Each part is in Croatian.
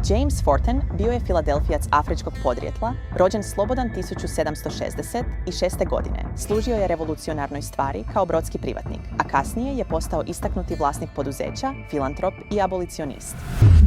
James Forten bio je Filadelfijac afričkog podrijetla, rođen slobodan 1766. godine. Služio je revolucionarnoj stvari kao brodski privatnik, a kasnije je postao istaknuti vlasnik poduzeća, filantrop i abolicionist.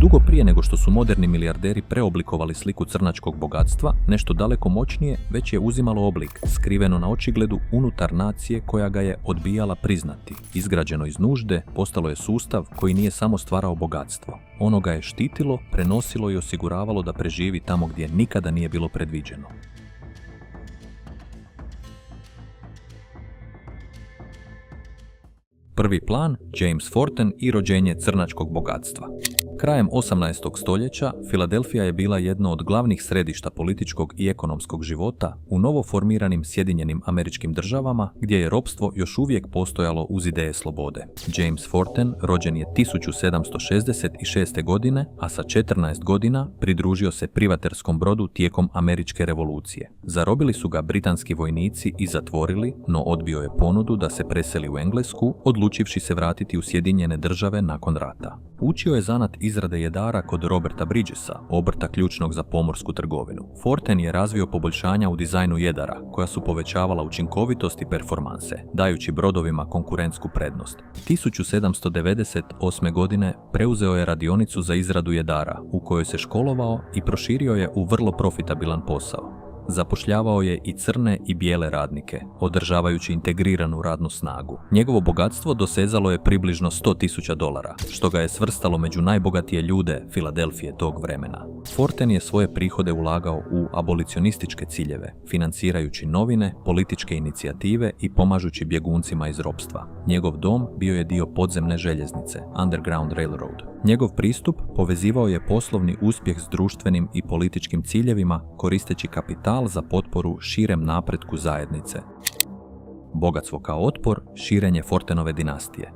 Dugo prije nego što su moderni milijarderi preoblikovali sliku crnačkog bogatstva, nešto daleko moćnije već je uzimalo oblik, skriveno na očigledu unutar nacije koja ga je odbijala priznati. Izgrađeno iz nužde, postalo je sustav koji nije samo stvarao bogatstvo. Ono ga je štitilo, prenosilo i osiguravalo da preživi tamo gdje nikada nije bilo predviđeno. Prvi plan, James Forten i rođenje crnačkog bogatstva. Krajem 18. stoljeća, Filadelfija je bila jedno od glavnih središta političkog i ekonomskog života u novoformiranim Sjedinjenim Američkim Državama, gdje je ropstvo još uvijek postojalo uz ideje slobode. James Forten rođen je 1766. godine, a sa 14 godina pridružio se privaterskom brodu tijekom Američke revolucije. Zarobili su ga britanski vojnici i zatvorili, no odbio je ponudu da se preseli u Englesku, odlučivši se vratiti u Sjedinjene Države nakon rata. Učio je zanat izrade jedara kod Roberta Bridgesa, obrta ključnog za pomorsku trgovinu. Forten je razvio poboljšanja u dizajnu jedara, koja su povećavala učinkovitost i performanse, dajući brodovima konkurentsku prednost. 1798. godine preuzeo je radionicu za izradu jedara, u kojoj se školovao i proširio je u vrlo profitabilan posao. Zapošljavao je i crne i bijele radnike, održavajući integriranu radnu snagu. Njegovo bogatstvo dosezalo je približno $100.000, što ga je svrstalo među najbogatije ljude Filadelfije tog vremena. Forten je svoje prihode ulagao u abolicionističke ciljeve, financirajući novine, političke inicijative i pomažući bjeguncima iz ropstva. Njegov dom bio je dio podzemne željeznice, Underground Railroad. Njegov pristup povezivao je poslovni uspjeh s društvenim i političkim ciljevima, koristeći kapital za potporu širem napretku zajednice. Bogatstvo kao otpor, širenje Fortenove dinastije.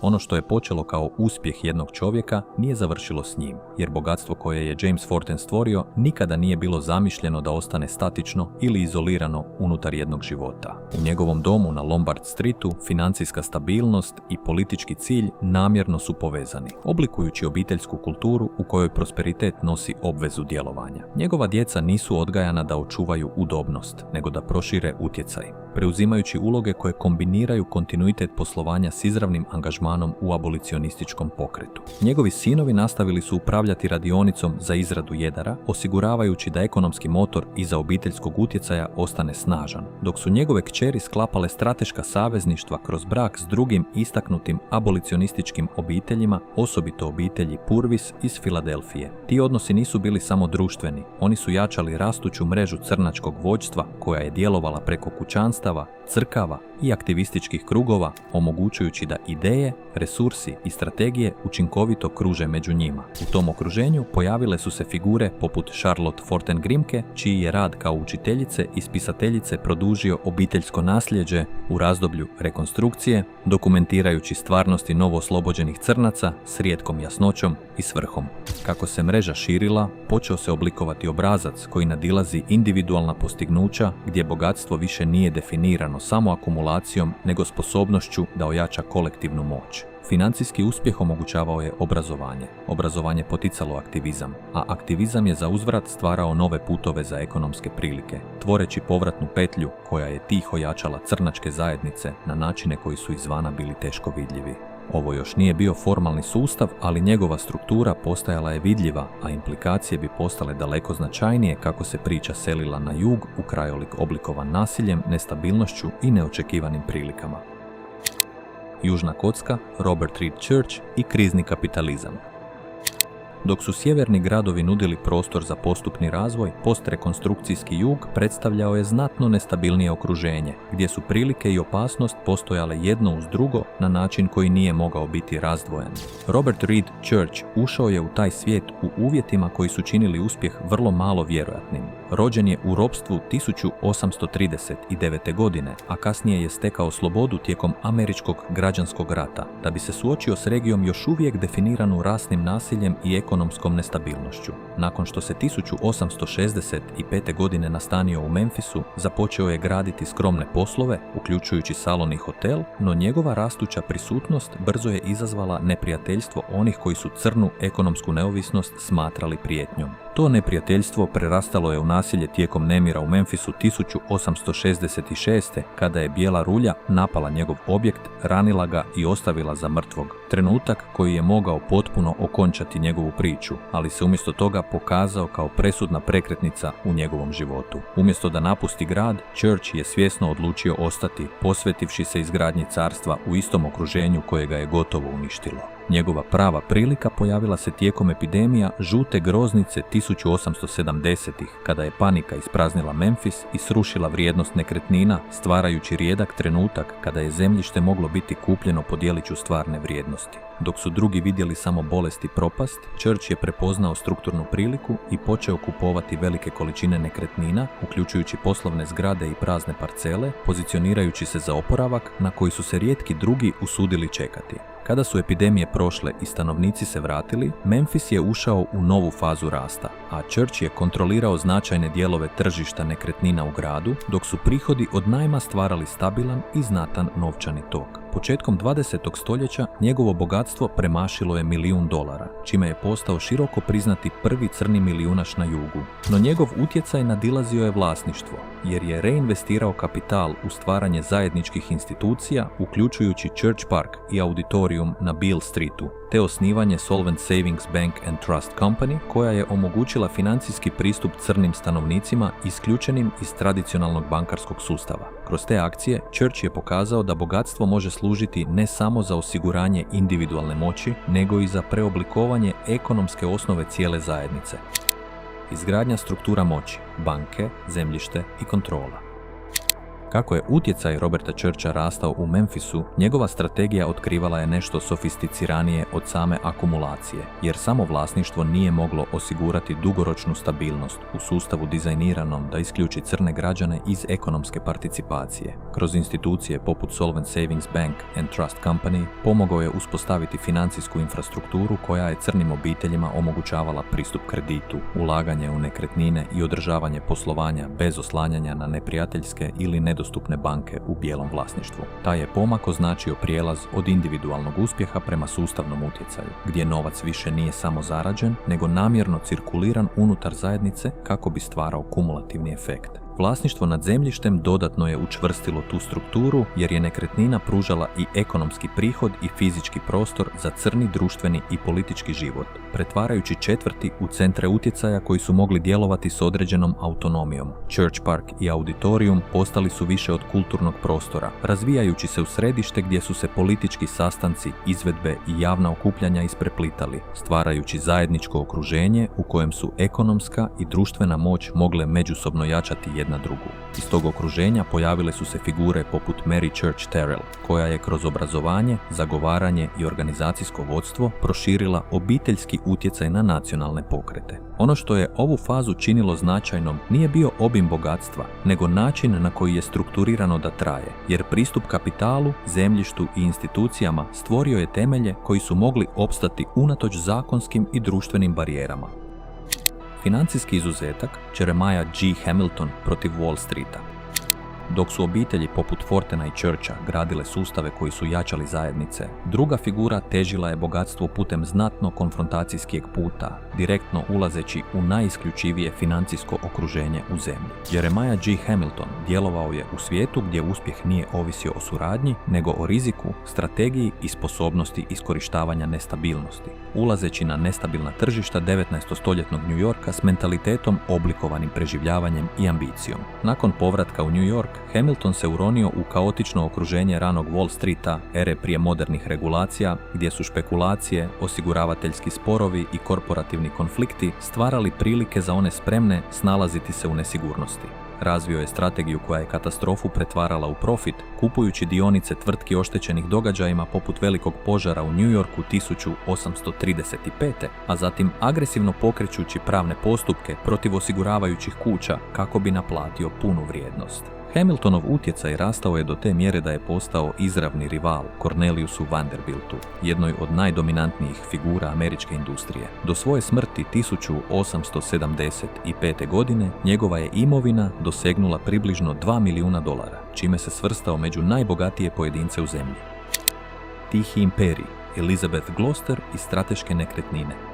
Ono što je počelo kao uspjeh jednog čovjeka nije završilo s njim, jer bogatstvo koje je James Forten stvorio nikada nije bilo zamišljeno da ostane statično ili izolirano unutar jednog života. U njegovom domu na Lombard Streetu financijska stabilnost i politički cilj namjerno su povezani, oblikujući obiteljsku kulturu u kojoj prosperitet nosi obvezu djelovanja. Njegova djeca nisu odgajana da očuvaju udobnost, nego da prošire utjecaj, preuzimajući uloge koje kombiniraju kontinuitet poslovanja s izravnim angažmanom u abolicionističkom pokretu. Njegovi sinovi nastavili su upravljati radionicom za izradu jedara, osiguravajući da ekonomski motor iza obiteljskog utjecaja ostane snažan, dok su njegove kćeri sklapale strateška savezništva kroz brak s drugim istaknutim abolicionističkim obiteljima, osobito obitelji Purvis iz Filadelfije. Ti odnosi nisu bili samo društveni, oni su jačali rastuću mrežu crnačkog vođstva koja je djelovala preko kućanstava, crkava i aktivističkih krugova, omogućujući da ideje, resursi i strategije učinkovito kruže među njima. U tom okruženju pojavile su se figure poput Charlotte Forten Grimke, čiji je rad kao učiteljice i spisateljice produžio obiteljsko nasljeđe u razdoblju rekonstrukcije, dokumentirajući stvarnosti novooslobođenih crnaca s rijetkom jasnoćom i svrhom. Kako se mreža širila, počeo se oblikovati obrazac koji nadilazi individualna postignuća, gdje bogatstvo više nije definirano samo akumulacijom, nego sposobnošću da ojača kolektivnu moć. Financijski uspjeh omogućavao je obrazovanje. Obrazovanje poticalo aktivizam, a aktivizam je za uzvrat stvarao nove putove za ekonomske prilike, tvoreći povratnu petlju koja je tiho jačala crnačke zajednice na načine koji su izvana bili teško vidljivi. Ovo još nije bio formalni sustav, ali njegova struktura postajala je vidljiva, a implikacije bi postale daleko značajnije kako se priča selila na jug u krajolik oblikovan nasiljem, nestabilnošću i neočekivanim prilikama. Južna kocka, Robert Reed Church i krizni kapitalizam. Dok su sjeverni gradovi nudili prostor za postupni razvoj, postrekonstrukcijski jug predstavljao je znatno nestabilnije okruženje, gdje su prilike i opasnost postojale jedno uz drugo na način koji nije mogao biti razdvojen. Robert Reed Church ušao je u taj svijet u uvjetima koji su činili uspjeh vrlo malo vjerojatnim. rođen je u ropstvu 1839. godine, a kasnije je stekao slobodu tijekom Američkog građanskog rata, da bi se suočio s regijom još uvijek definiranu rasnim nasiljem i ekonomskom nestabilnošću. Nakon što se 1865. godine nastanio u Memphisu, započeo je graditi skromne poslove, uključujući salon i hotel, no njegova rastuća prisutnost brzo je izazvala neprijateljstvo onih koji su crnu ekonomsku neovisnost smatrali prijetnjom. To neprijateljstvo prerastalo je u nasilje tijekom nemira u Memphisu 1866. kada je bijela rulja napala njegov objekt, ranila ga i ostavila za mrtvog. Trenutak koji je mogao potpuno okončati njegovu priču, ali se umjesto toga pokazao kao presudna prekretnica u njegovom životu. Umjesto da napusti grad, Church je svjesno odlučio ostati, posvetivši se izgradnji carstva u istom okruženju koje ga je gotovo uništilo. Njegova prava prilika pojavila se tijekom epidemija žute groznice 1870-ih, kada je panika ispraznila Memphis i srušila vrijednost nekretnina, stvarajući rijedak trenutak kada je zemljište moglo biti kupljeno po djeliću stvarne vrijednosti. Dok su drugi vidjeli samo bolest i propast, Church je prepoznao strukturnu priliku i počeo kupovati velike količine nekretnina, uključujući poslovne zgrade i prazne parcele, pozicionirajući se za oporavak na koji su se rijetki drugi usudili čekati. Kada su epidemije prošle i stanovnici se vratili, Memphis je ušao u novu fazu rasta, a Church je kontrolirao značajne dijelove tržišta nekretnina u gradu, dok su prihodi od najma stvarali stabilan i znatan novčani tok. Početkom 20. stoljeća njegovo bogatstvo premašilo je $1 milijun, čime je postao široko priznati prvi crni milijunaš na jugu. No njegov utjecaj nadilazio je vlasništvo, jer je reinvestirao kapital u stvaranje zajedničkih institucija, uključujući Church Park i auditorium na Beale Streetu, te osnivanje Solvent Savings Bank and Trust Company, koja je omogućila financijski pristup crnim stanovnicima isključenim iz tradicionalnog bankarskog sustava. Kroz te akcije, Church je pokazao da bogatstvo može služiti ne samo za osiguranje individualne moći, nego i za preoblikovanje ekonomske osnove cijele zajednice. Izgradnja struktura moći, banke, zemljište i kontrola. Kako je utjecaj Roberta Churcha rastao u Memphisu, njegova strategija otkrivala je nešto sofisticiranije od same akumulacije, jer samo vlasništvo nije moglo osigurati dugoročnu stabilnost u sustavu dizajniranom da isključi crne građane iz ekonomske participacije. Kroz institucije poput Solvent Savings Bank and Trust Company pomogao je uspostaviti financijsku infrastrukturu koja je crnim obiteljima omogućavala pristup kreditu, ulaganje u nekretnine i održavanje poslovanja bez oslanjanja na neprijateljske ili nedostupne banke u bijelom vlasništvu. Taj je pomak označio prijelaz od individualnog uspjeha prema sustavnom utjecaju, gdje novac više nije samo zarađen, nego namjerno cirkuliran unutar zajednice kako bi stvarao kumulativni efekt. Vlasništvo nad zemljištem dodatno je učvrstilo tu strukturu jer je nekretnina pružala i ekonomski prihod i fizički prostor za crni društveni i politički život, pretvarajući četvrti u centre utjecaja koji su mogli djelovati s određenom autonomijom. Church Park i auditorium postali su više od kulturnog prostora, razvijajući se u središte gdje su se politički sastanci, izvedbe i javna okupljanja ispreplitali, stvarajući zajedničko okruženje u kojem su ekonomska i društvena moć mogle međusobno jačati jedna drugu. Iz tog okruženja pojavile su se figure poput Mary Church Terrell, koja je kroz obrazovanje, zagovaranje i organizacijsko vodstvo proširila obiteljski utjecaj na nacionalne pokrete. Ono što je ovu fazu činilo značajnom nije bio obim bogatstva, nego način na koji je strukturirano da traje, jer pristup kapitalu, zemljištu i institucijama stvorio je temelje koji su mogli opstati unatoč zakonskim i društvenim barijerama. Financijski izuzetak Jeremiah G. Hamilton protiv Wall Streeta. Dok su obitelji poput Fortena i Churcha gradile sustave koji su jačali zajednice, druga figura težila je bogatstvo putem znatno konfrontacijskog puta, direktno ulazeći u najisključivije financijsko okruženje u zemlji. Jeremiah G. Hamilton djelovao je u svijetu gdje uspjeh nije ovisio o suradnji, nego o riziku, strategiji i sposobnosti iskorištavanja nestabilnosti, ulazeći na nestabilna tržišta 19-stoljetnog New Yorka s mentalitetom oblikovanim preživljavanjem i ambicijom. Nakon povratka u New York, Hamilton se uronio u kaotično okruženje ranog Wall Streeta, ere prije modernih regulacija, gdje su špekulacije, osiguravateljski sporovi i korporativni konflikti stvarali prilike za one spremne snalaziti se u nesigurnosti. Razvio je strategiju koja je katastrofu pretvarala u profit, kupujući dionice tvrtki oštećenih događajima poput velikog požara u New Yorku 1835. a zatim agresivno pokrećući pravne postupke protiv osiguravajućih kuća kako bi naplatio punu vrijednost. Hamiltonov utjecaj rastao je do te mjere da je postao izravni rival Corneliusu Vanderbiltu, jednoj od najdominantnijih figura američke industrije. Do svoje smrti 1875. godine njegova je imovina dosegnula približno $2 milijuna, čime se svrstao među najbogatije pojedince u zemlji. Tihi imperij, Elizabeth Gloster i strateške nekretnine.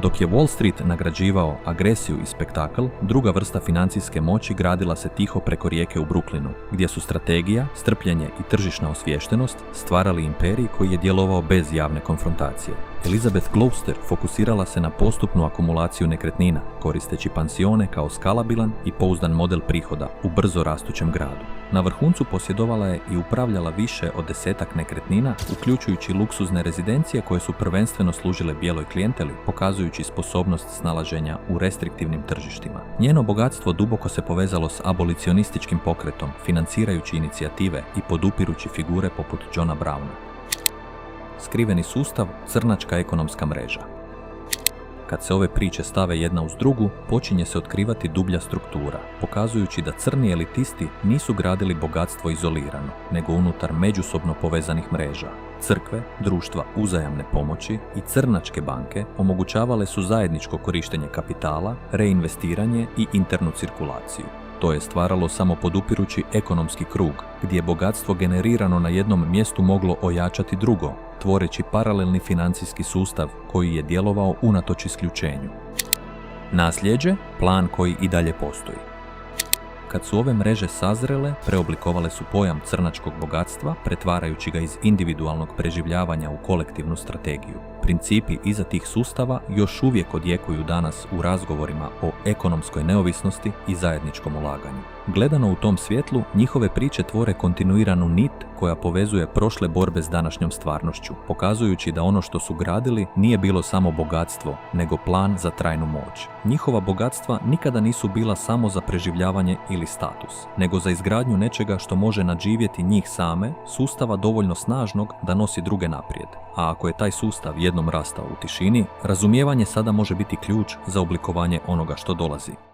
Dok je Wall Street nagrađivao agresiju i spektakl, druga vrsta financijske moći gradila se tiho preko rijeke u Brooklynu, gdje su strategija, strpljenje i tržišna osviještenost stvarali imperij koji je djelovao bez javne konfrontacije. Elizabeth Gloster fokusirala se na postupnu akumulaciju nekretnina, koristeći pansione kao skalabilan i pouzdan model prihoda u brzo rastućem gradu. Na vrhuncu posjedovala je i upravljala više od 10 nekretnina, uključujući luksuzne rezidencije koje su prvenstveno služile bijeloj klijenteli, pokazujući sposobnost snalaženja u restriktivnim tržištima. Njeno bogatstvo duboko se povezalo s abolicionističkim pokretom, financirajući inicijative i podupirući figure poput Johna Browna. Skriveni sustav, crnačka ekonomska mreža. Kad se ove priče stave jedna uz drugu, počinje se otkrivati dublja struktura, pokazujući da crni elitisti nisu gradili bogatstvo izolirano, nego unutar međusobno povezanih mreža. Crkve, društva uzajamne pomoći i crnačke banke omogućavale su zajedničko korištenje kapitala, reinvestiranje i internu cirkulaciju. To je stvaralo samo podupirući ekonomski krug, gdje je bogatstvo generirano na jednom mjestu moglo ojačati drugo, tvoreći paralelni financijski sustav koji je djelovao unatoč isključenju. Nasljeđe, plan koji i dalje postoji. Kad su ove mreže sazrele, preoblikovale su pojam crnačkog bogatstva, pretvarajući ga iz individualnog preživljavanja u kolektivnu strategiju. Principi iza tih sustava još uvijek odjekuju danas u razgovorima o ekonomskoj neovisnosti i zajedničkom ulaganju. Gledano u tom svjetlu, njihove priče tvore kontinuiranu nit koja povezuje prošle borbe s današnjom stvarnošću, pokazujući da ono što su gradili nije bilo samo bogatstvo, nego plan za trajnu moć. Njihova bogatstva nikada nisu bila samo za preživljavanje ili status, nego za izgradnju nečega što može nadživjeti njih same, sustava dovoljno snažnog da nosi druge naprijed. A ako je taj sustav jednom rastao u tišini, razumijevanje sada može biti ključ za oblikovanje onoga što dolazi.